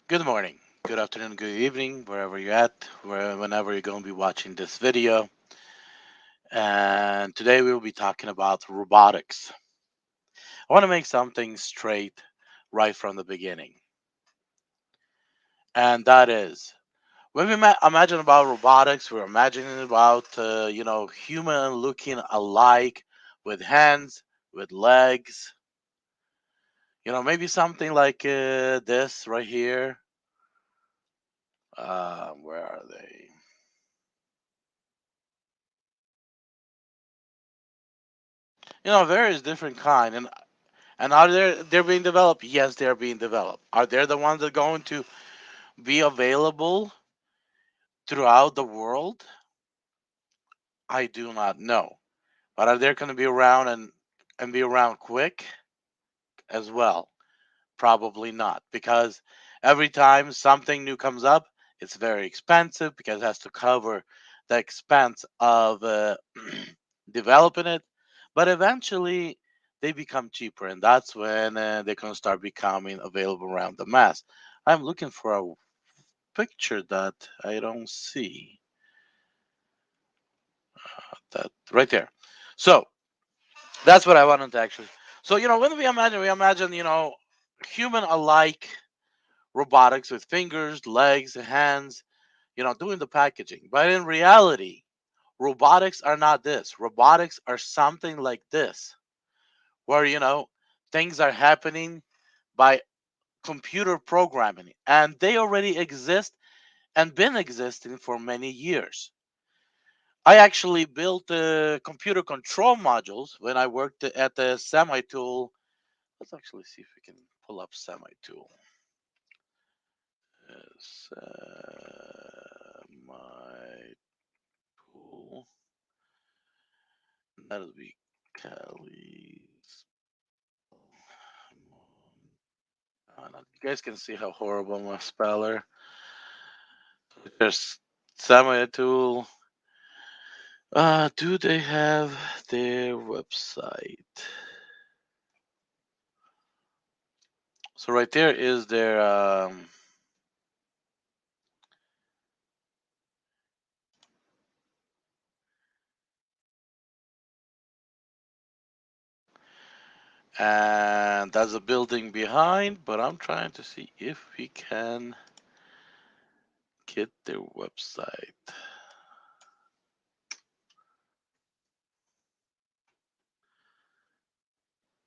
Good morning, good afternoon, good evening, wherever you're at, whenever you're going to be watching this video. And today we will be talking about robotics. I want to make something straight right from the beginning. And that is, when we imagine about robotics, we're imagining about, human looking alike with hands, with legs, maybe something like this right here. Where are they? Various different kind. And are they're being developed? Yes, they're being developed. Are they the ones that are going to be available throughout the world? I do not know. But are they going to be around and be around quick as well? Probably not, because every time something new comes up, it's very expensive because it has to cover the expense of developing it. But eventually, they become cheaper, and that's when they can start becoming available around the mass. I'm looking for a picture that I don't see. That right there. So that's what I wanted to actually. So when we imagine human alike robotics with fingers, legs, hands, doing the packaging. But in reality, robotics are not this. Robotics are something like this, where, things are happening by computer programming, and they already exist and been existing for many years. I actually built computer control modules when I worked at the semi tool. Let's actually see if we can pull up semi tool. Semi tool. That'll be Cali's. You guys can see how horrible my speller. There's semi tool. Do they have their website? So right there is their and that's a building behind, but I'm trying to see if we can get their website.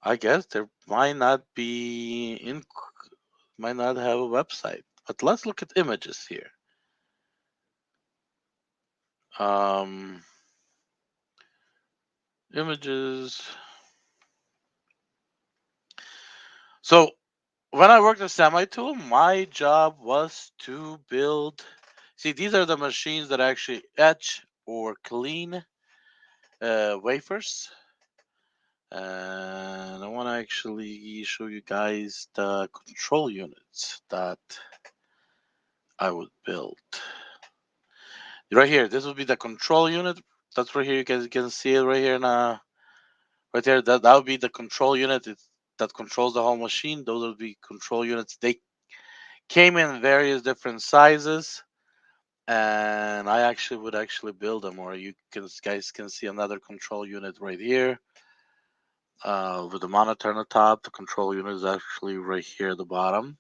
I guess there might not have a website. But let's look at images here. Um, Images. So when I worked at Semi Tool, my job was to build. See, these are the machines that actually etch or clean wafers. And I want to actually show you guys the control units that I would build. Right here, this will be the control unit. That's right here. You guys can see it right here now. Right there, that would be the control unit that controls the whole machine. Those would be control units. They came in various different sizes, and I actually would actually build them. Or you guys can see another control unit right here with the monitor on the top. The control unit is actually right here at the bottom.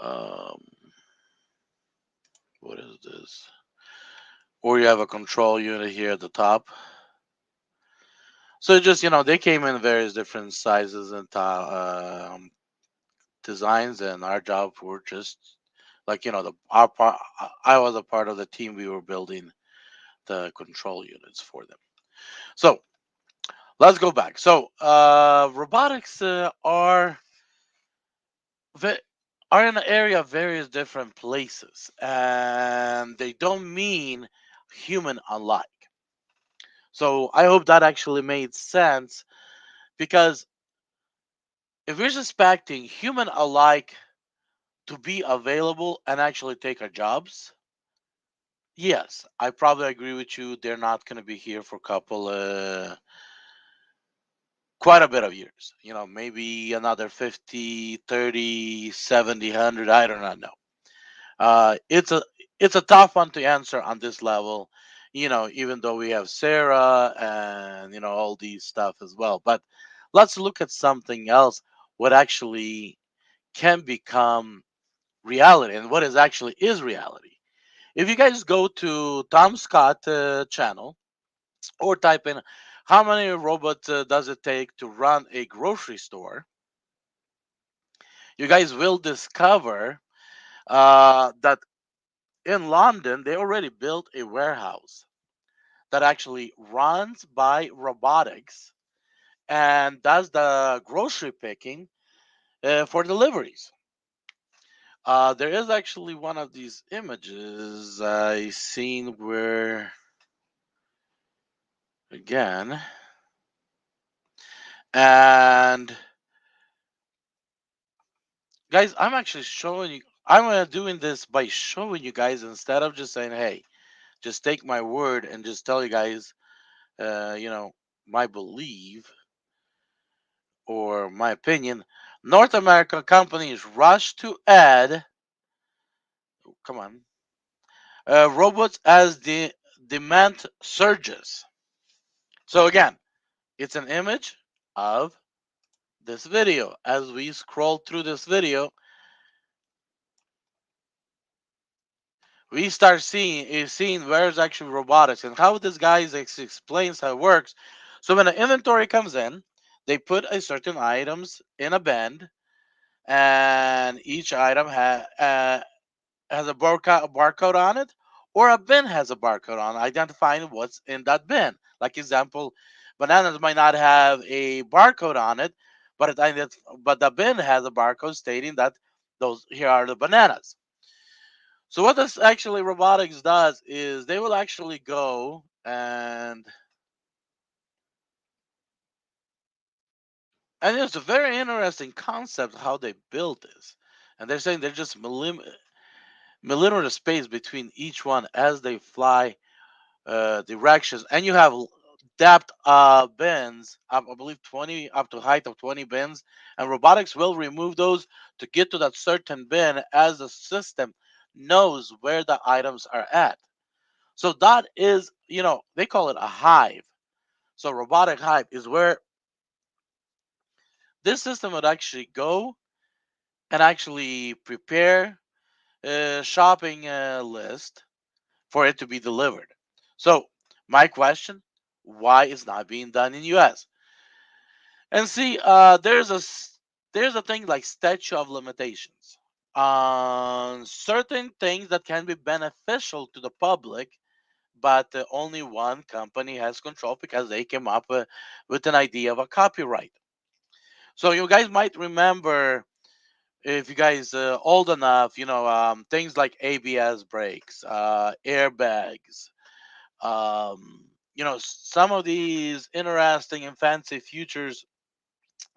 um, what is this? Or you have a control unit here at the top. So just they came in various different sizes and designs, and our job were just like the our part. I was a part of the team. We were building the control units for them. So let's go back. So robotics ve- are in an area of various different places, and they don't mean human alike. So I hope that actually made sense, because if we're suspecting human alike to be available and actually take our jobs, yes, I probably agree with you. They're not going to be here for a couple quite a bit of years. Maybe another 50, 30, 70, 100. I do not know. It's a tough one to answer on this level. Even though we have Sarah and all these stuff as well. But let's look at something else. What actually can become reality, and what is actually is reality. If you guys go to Tom Scott channel or type in how many robots does it take to run a grocery store, you guys will discover that in London they already built a warehouse that actually runs by robotics and does the grocery picking for deliveries. There is actually one of these images I seen where, again, and guys, I'm actually showing you. I'm doing this by showing you guys instead of just saying, "Hey, just take my word and just tell you guys, uh, you know, my belief or my opinion." North American companies rush to add, come on, robots as the demand surges. So again, it's an image of this video. As we scroll through this video, we start seeing where's actually robotics and how this guy explains how it works. So when the inventory comes in, they put a certain items in a bin, and each item has a barcode on it, or a bin has a barcode on it, identifying what's in that bin. Like example, bananas might not have a barcode on it, but the bin has a barcode stating that those here are the bananas. So what this actually robotics does is they will actually go and it's a very interesting concept how they built this. And they're saying they're just millimeter space between each one as they fly directions, and you have depth bins, I believe 20 up to height of 20 bins, and robotics will remove those to get to that certain bin as the system knows where the items are at. So that is, they call it a hive. So robotic hive is where this system would actually go and actually prepare a shopping list for it to be delivered. So my question, why is not being done in US? And see, there's a thing like statute of limitations on certain things that can be beneficial to the public, but only one company has control because they came up with an idea of a copyright. So you guys might remember, if you guys old enough, things like ABS brakes, airbags, some of these interesting and fancy features,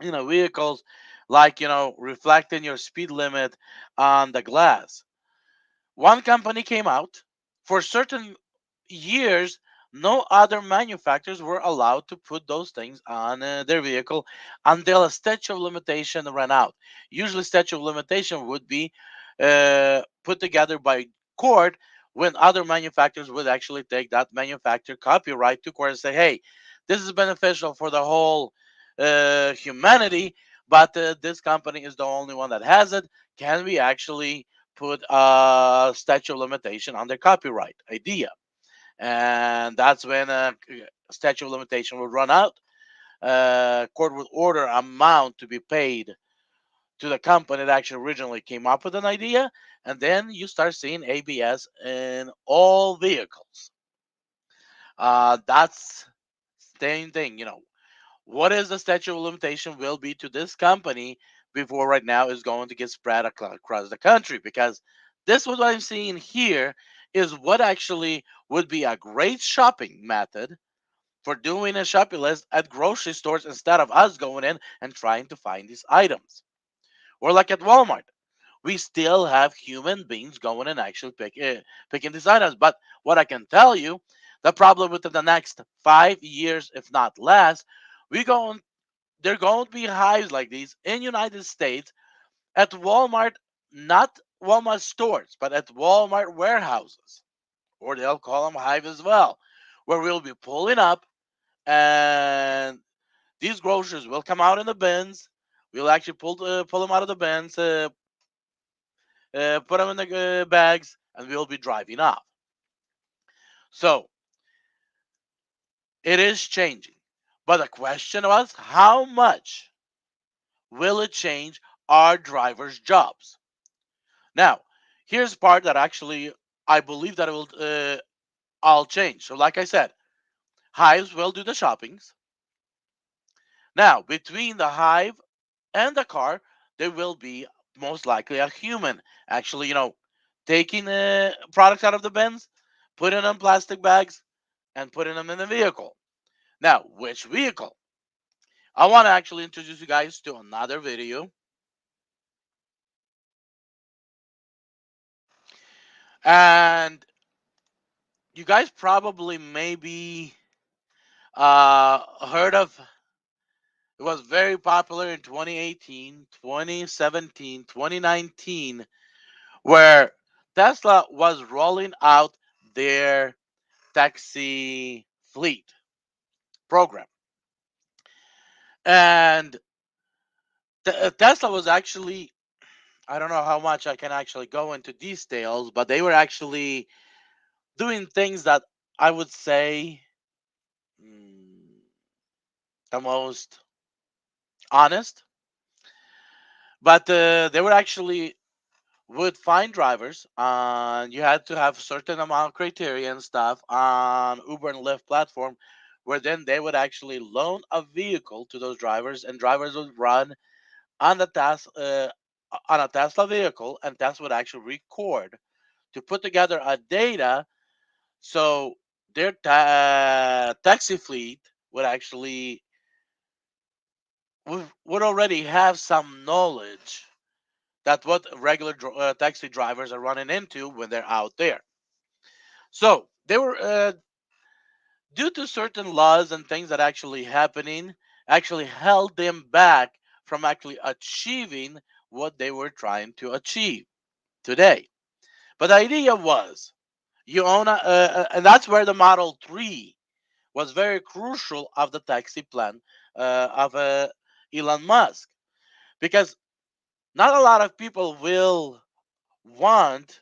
vehicles, like reflecting your speed limit on the glass. One company came out for certain years. No other manufacturers were allowed to put those things on their vehicle until a statute of limitation ran out. Usually, statute of limitation would be put together by court when other manufacturers would actually take that manufacturer copyright to court and say, "Hey, this is beneficial for the whole humanity, but this company is the only one that has it. Can we actually put a statute of limitation on their copyright idea?" And that's when a statute of limitation would run out. Court would order amount to be paid to the company that actually originally came up with an idea, and then you start seeing ABS in all vehicles. That's same thing. What is the statute of limitation will be to this company before right now is going to get spread across the country, because this what I'm seeing here is what actually would be a great shopping method for doing a shopping list at grocery stores instead of us going in and trying to find these items. Or like at Walmart, we still have human beings going and actually picking these items. But what I can tell you, the problem within the next 5 years, if not less, we going there going to be hives like these in United States at Walmart, not Walmart stores, but at Walmart warehouses, or they'll call them hive as well, where we'll be pulling up and these groceries will come out in the bins. We'll actually pull them out of the bins, put them in the bags, and we'll be driving off. So it is changing. But the question was, how much will it change our drivers' jobs? Now, here's the part that actually I believe that it will all change. So, like I said, hives will do the shoppings. Now, between the hive and the car, there will be most likely a human actually, taking products out of the bins, putting them in plastic bags, and putting them in the vehicle. Now, which vehicle? I want to actually introduce you guys to another video. And you guys probably maybe heard of it was very popular in 2018, 2017, 2019, where Tesla was rolling out their taxi fleet program. And Tesla was actually, I don't know how much I can actually go into details, but they were actually doing things that I would say mm, the most honest. But they were actually would find drivers. You had to have certain amount of criteria and stuff on Uber and Lyft platform, where then they would actually loan a vehicle to those drivers, and drivers would run on the on a Tesla vehicle, and Tesla would actually record to put together a data, so their taxi fleet would actually would already have some knowledge that what regular taxi drivers are running into when they're out there. So they were due to certain laws and things that actually happening actually held them back from actually achieving what they were trying to achieve today. But the idea was you own and that's where the Model 3 was very crucial of the taxi plan of Elon Musk, because not a lot of people will want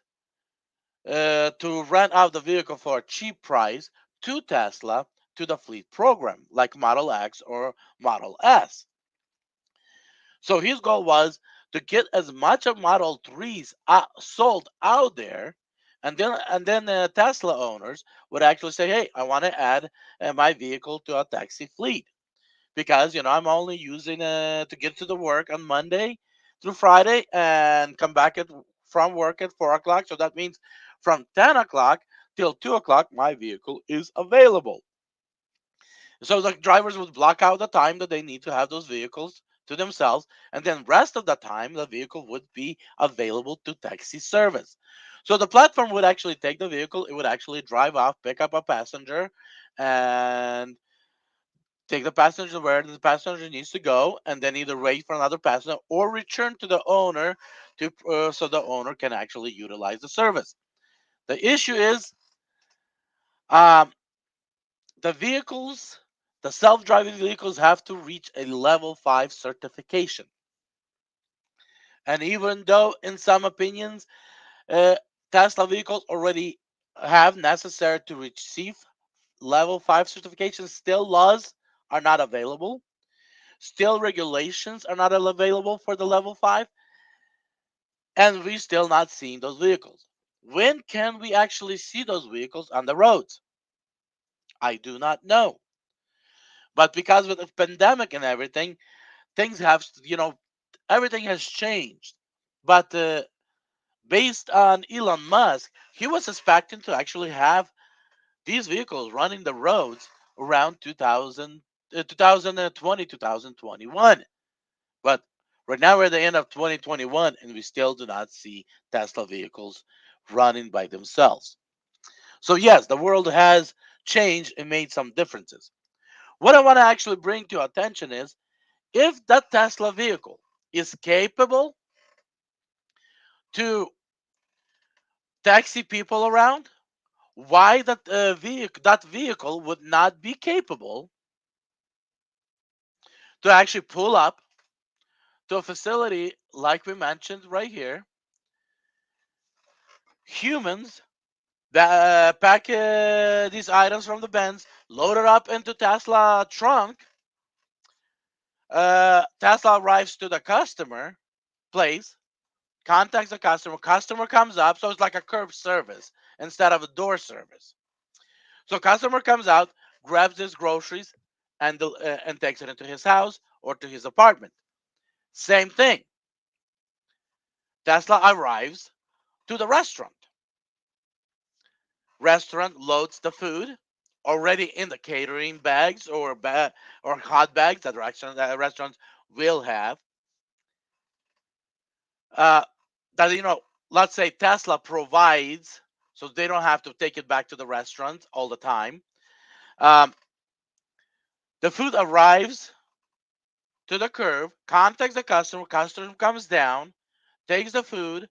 to rent out the vehicle for a cheap price to Tesla to the fleet program like Model X or Model S. So his goal was to get as much of Model 3s sold out there, and then Tesla owners would actually say, "Hey, I want to add my vehicle to a taxi fleet because I'm only using to get to the work on Monday through Friday and come back from work at 4 o'clock. So that means from 10 o'clock till 2 o'clock, my vehicle is available." So the drivers would block out the time that they need to have those vehicles to themselves, and then rest of the time the vehicle would be available to taxi service. So the platform would actually take the vehicle, it would actually drive off, pick up a passenger, and take the passenger where the passenger needs to go, and then either wait for another passenger or return to the owner to so the owner can actually utilize the service. The issue is um, the vehicles, the self-driving vehicles have to reach a level 5 certification. And even though in some opinions uh, Tesla vehicles already have necessary to receive level 5 certification, still laws are not available. Still regulations are not available for the level 5, and we still not seeing those vehicles. When can we actually see those vehicles on the roads? I do not know. But because of the pandemic and everything, things have, everything has changed. But based on Elon Musk, he was expecting to actually have these vehicles running the roads around 2020, 2021. But right now we're at the end of 2021 and we still do not see Tesla vehicles running by themselves. So, yes, the world has changed and made some differences. What I want to actually bring to attention is If that Tesla vehicle is capable to taxi people around, why that vehicle would not be capable to actually pull up to a facility like we mentioned right here, humans that pack these items from the Benz, load it up into Tesla trunk. Tesla arrives to the customer place, contacts the customer. Customer comes up, so it's like a curb service instead of a door service. So customer comes out, grabs his groceries, and takes it into his house or to his apartment. Same thing. Tesla arrives to the restaurant. Restaurant loads the food already in the catering bags or hot bags that restaurants will have. Uh, that let's say Tesla provides, so they don't have to take it back to the restaurant all the time. Um, the food arrives to the curb, contacts the customer. Customer comes down, takes the food,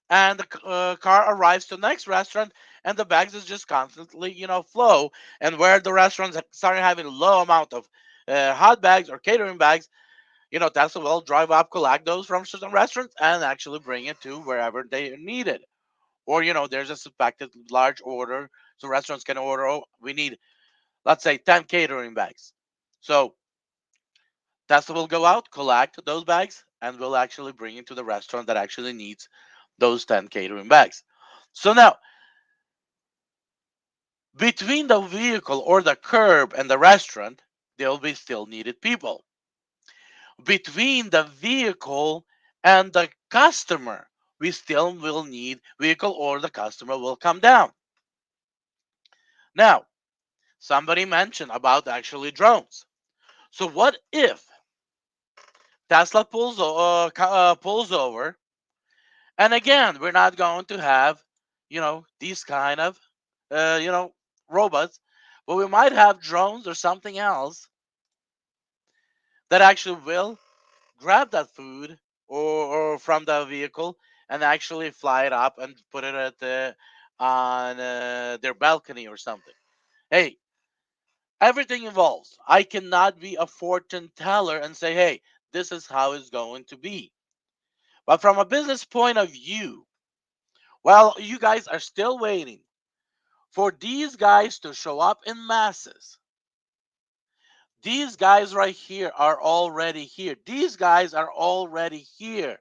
and the car arrives to the next restaurant, and the bags is just constantly flow. And where the restaurants started having a low amount of hot bags or catering bags, Tesla will drive up, collect those from certain restaurants, and actually bring it to wherever they need it. Or there's a suspected large order, so restaurants can order. Oh, we need, let's say, 10 catering bags. So Tesla will go out, collect those bags, and will actually bring it to the restaurant that actually needs those 10 catering bags. So now, between the vehicle or the curb and the restaurant, there will be still needed people. Between the vehicle and the customer, we still will need vehicle or the customer will come down. Now, somebody mentioned about actually drones. So what if Tesla pulls over, and again, we're not going to have, these kind of, uh, you know, robots, but we might have drones or something else that actually will grab that food or from the vehicle and actually fly it up and put it on their balcony or something. Hey, everything evolves. I cannot be a fortune teller and say, hey, this is how it's going to be. But from a business point of view, well, you guys are still waiting for these guys to show up in masses. These guys right here are already here. These guys are already here.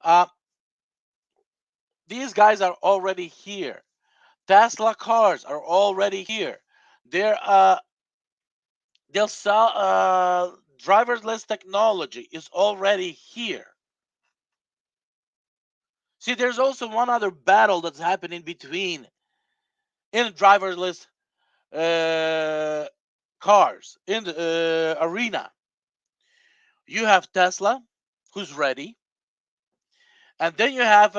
Uh, these guys are already here. Tesla cars are already here. They're they'll sell driverless technology is already here. See, there's also one other battle that's happening between in driverless uh, cars in the arena. You have Tesla, who's ready, and then you have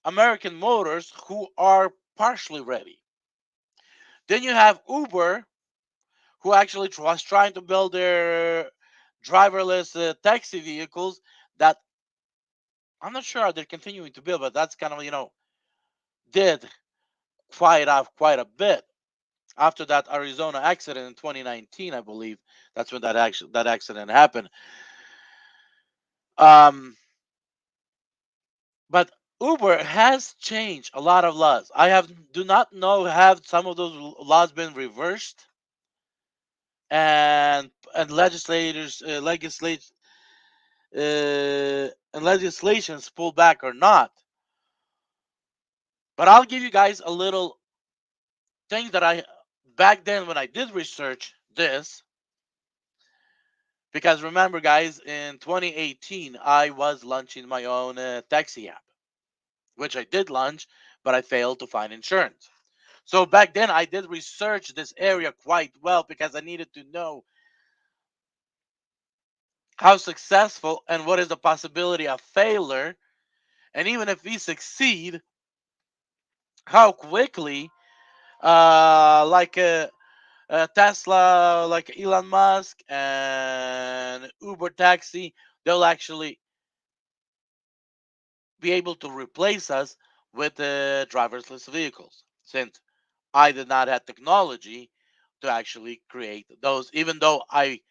American Motors, who are partially ready. Then you have Uber, who actually was trying to build their driverless taxi vehicles that I'm not sure they're continuing to build, but that's kind of did quiet off quite a bit after that Arizona accident in 2019, I believe. That's when that accident happened. Um, but Uber has changed a lot of laws. I do not know have some of those laws been reversed and legislations pulled back or not. But I'll give you guys a little thing that I back then when I did research this, because remember, guys, in 2018 I was launching my own taxi app, which I did launch, but I failed to find insurance. So back then I did research this area quite well because I needed to know how successful and what is the possibility of failure, and even if we succeed, how quickly, like Tesla, like Elon Musk and Uber taxi, they'll actually be able to replace us with driverless vehicles. Since I did not have technology to actually create those, even though I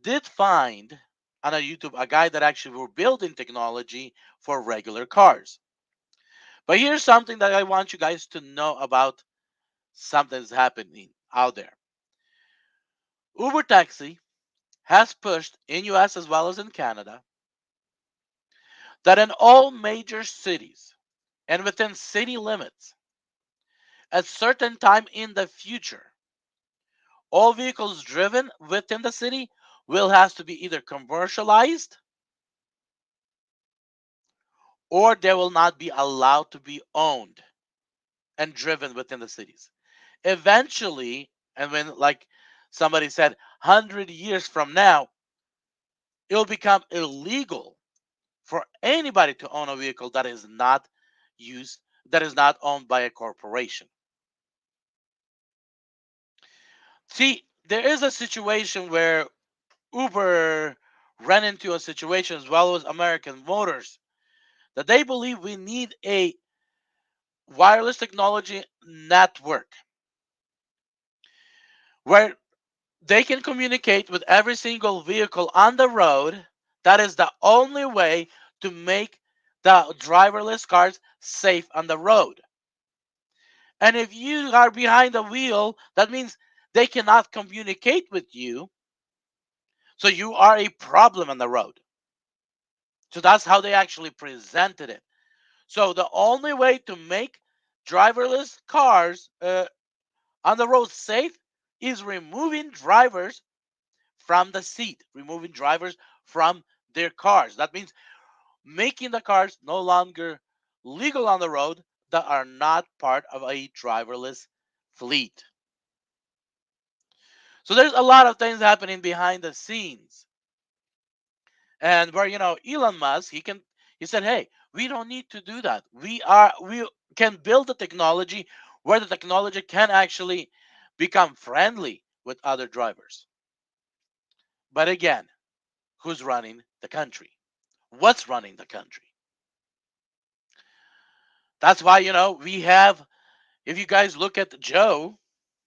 did find on a YouTube a guy that actually were building technology for regular cars. But here's something that I want you guys to know about something that's happening out there. Uber taxi has pushed in US as well as in Canada that in all major cities and within city limits at certain time in the future, all vehicles driven within the city will have to be either commercialized or they will not be allowed to be owned and driven within the cities. Eventually, and when like somebody said 100 years from now, it will become illegal for anybody to own a vehicle that is not used, that is not owned by a corporation. See, there is a situation where Uber ran into a situation as well as American Motors that they believe we need a wireless technology network where they can communicate with every single vehicle on the road. That is the only way to make the driverless cars safe on the road. And if you are behind the wheel, that means they cannot communicate with you. So you are a problem on the road. So that's how they actually presented it. So the only way to make driverless cars on the road safe is removing drivers from the seat, removing drivers from their cars. That means making the cars no longer legal on the road that are not part of a driverless fleet. So there's a lot of things happening behind the scenes. And where Elon Musk, he said, "Hey, we don't need to do that. We can build the technology where the technology can actually become friendly with other drivers." But again, who's running the country? What's running the country? That's why we have. If you guys look at Joe,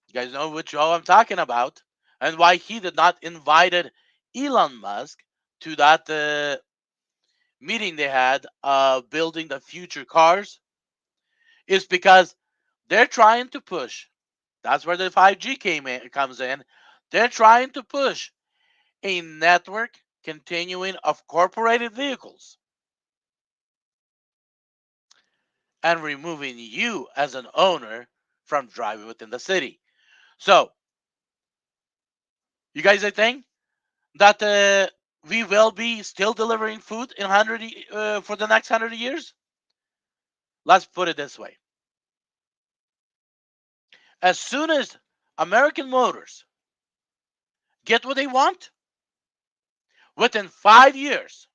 you guys know which Joe I'm talking about, and why he did not invited Elon Musk to that meeting they had building the future cars is because they're trying to push. That's where the 5G comes in. They're trying to push a network continuing of corporated vehicles and removing you as an owner from driving within the city. So, you guys, I think that we will be still delivering food in 100 for the next 100 years. Let's put it this way: as soon as American Motors get what they want, within 5 years,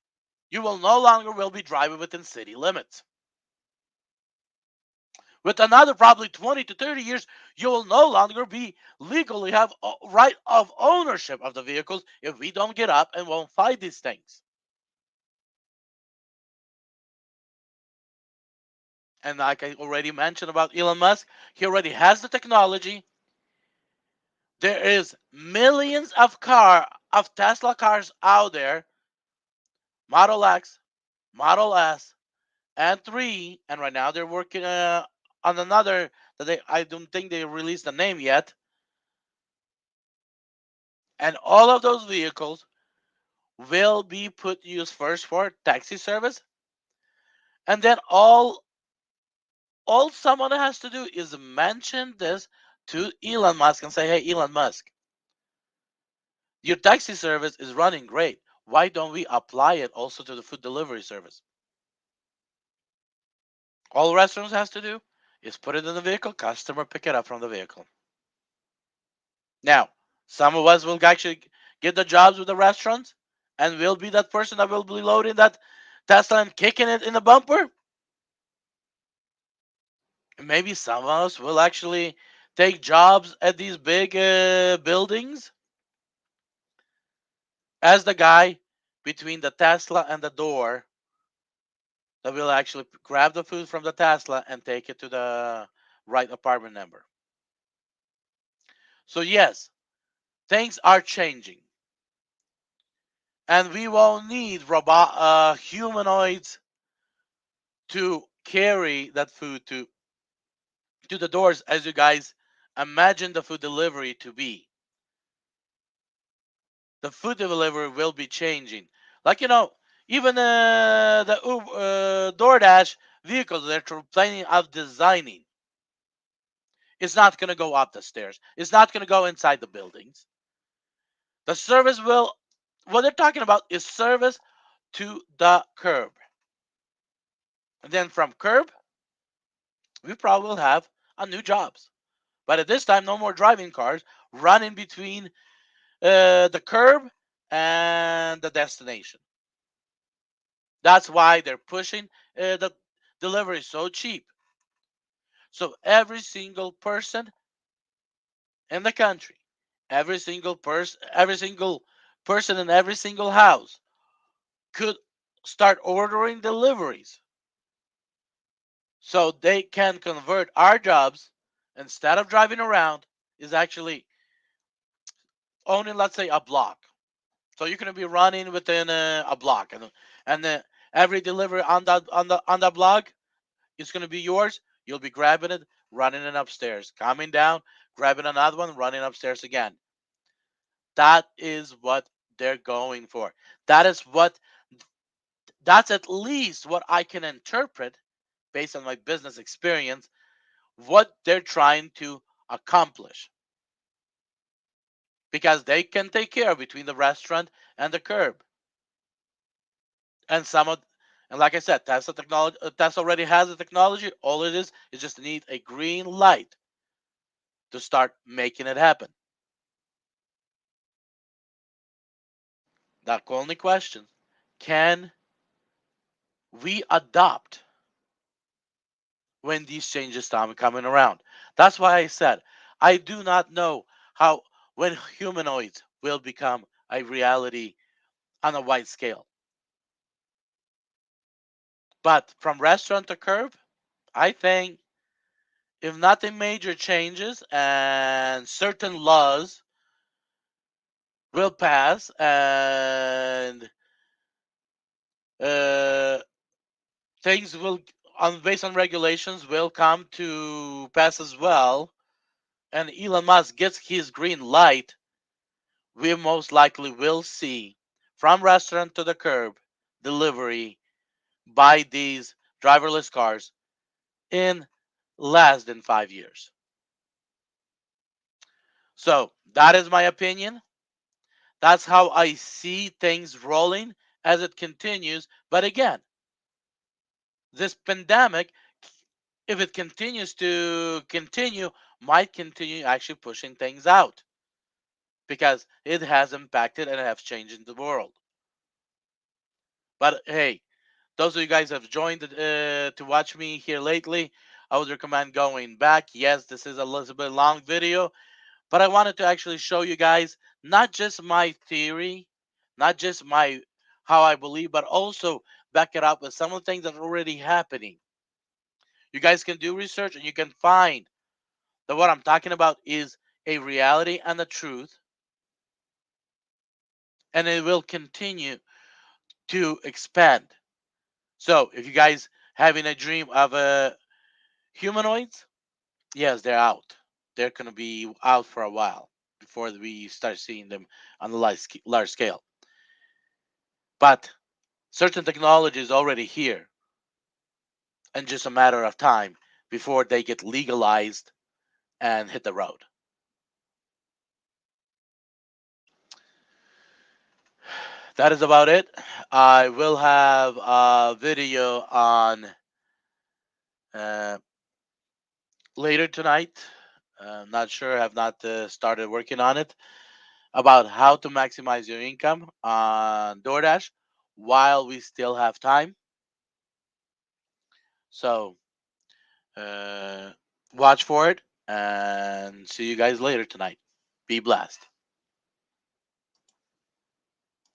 you will no longer will be driving within city limits. With another probably 20 to 30 years, you will no longer be legally have a right of ownership of the vehicles if we don't get up and won't fight these things. And like I already mentioned about Elon Musk, he already has the technology. There is millions of Tesla cars out there, Model X, Model S, and 3, and right now they're working on another that I don't think they released the name yet. And all of those vehicles will be put use first for taxi service, and then all someone has to do is mention this to Elon Musk and say, "Hey, Elon Musk, your taxi service is running great. Why don't we apply it also to the food delivery service?" All restaurants has to do is put it in the vehicle, customer pick it up from the vehicle. Now, some of us will actually get the jobs with the restaurants, and we'll be that person that will be loading that Tesla and kicking it in the bumper. Maybe some of us will actually take jobs at these big buildings as the guy between the Tesla and the door that will actually grab the food from the Tesla and take it to the right apartment number. So, yes, things are changing. And we won't need humanoids to carry that food to the doors as you guys imagine the food delivery to be. The food delivery will be changing. Like, even the DoorDash vehicles they're planning of designing, it's not going to go up the stairs. It's not going to go inside the buildings. The service will, what they're talking about is service to the curb. And then from curb, we probably will have a new jobs. But at this time, no more driving cars running between the curb and the destination. That's why they're pushing the delivery so cheap. So every single person in the country, every single person in every single house could start ordering deliveries. So they can convert our jobs instead of driving around is actually owning, let's say, a block. So you're gonna be running within a block, and every delivery on that block is gonna be yours. You'll be grabbing it, running it upstairs, coming down, grabbing another one, running upstairs again. That is what they're going for. That is what. That's at least what I can interpret based on my business experience. What they're trying to accomplish because they can take care between the restaurant and the curb. And some of and like I said, Tesla already has the technology. All it is just need a green light to start making it happen. The only question: can we adopt when these changes start coming around? That's why I said I do not know how when humanoids will become a reality on a wide scale. But from restaurant to curb, I think if nothing major changes and certain laws will pass and uh, things will based on regulations will come to pass as well and Elon Musk gets his green light, we most likely will see from restaurant to the curb delivery by these driverless cars in less than 5 years. So that is my opinion. That's how I see things rolling as it continues. But again, this pandemic, if it continues to continue, might continue actually pushing things out because it has impacted and has changed the world. But hey, those of you guys have joined to watch me here lately, I would recommend going back. Yes, this is a little bit long video, but I wanted to actually show you guys not just my theory, not just my how I believe, but also back it up with some of the things that are already happening. You guys can do research and you can find that what I'm talking about is a reality and a truth, and it will continue to expand. So if you guys having a dream of humanoids, yes, they're out. They're gonna be out for a while before we start seeing them on the large scale. But certain technology is already here, and just a matter of time before they get legalized and hit the road. That is about it. I will have a video on uh, later tonight. Not sure, have not started working on it about how to maximize your income on DoorDash while we still have time. So uh, watch for it. and see you guys later tonight. Be blessed.